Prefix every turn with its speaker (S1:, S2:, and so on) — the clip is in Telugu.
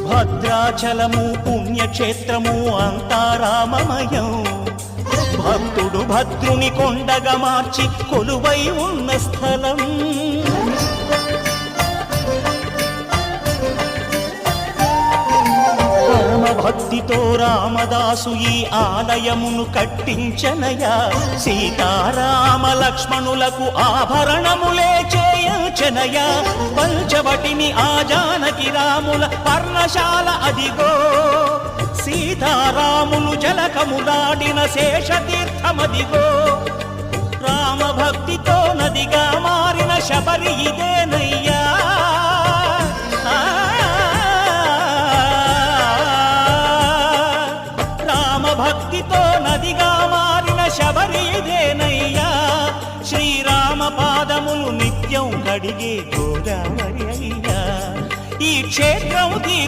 S1: భద్రాచలము పుణ్యక్షేత్రము అంతా రామమయం. భక్తుడు భద్రుని కొండగా మార్చి కొలువై ఉన్న స్థలం. భక్తితో రామదాసు ఈ ఆలయమును కట్టించనయా. సీతారామ లక్ష్మణులకు ఆభరణములే చేయించనయా. పంచవటిని ఆ జానకి రాముల పర్ణశాల అదిగో. సీతారాములు జలకములాడిన శేషతీర్థమదిగో. రామభక్తితో నదిగా మారిన శబరి ఇదేనయ్యా. భక్తితో నదిగా మారిన శబరి ఇదేనయ్యా. శ్రీరామ పాదములు నిత్యం కడిగే గోదావరి అయ్యా. ఈ క్షేత్రం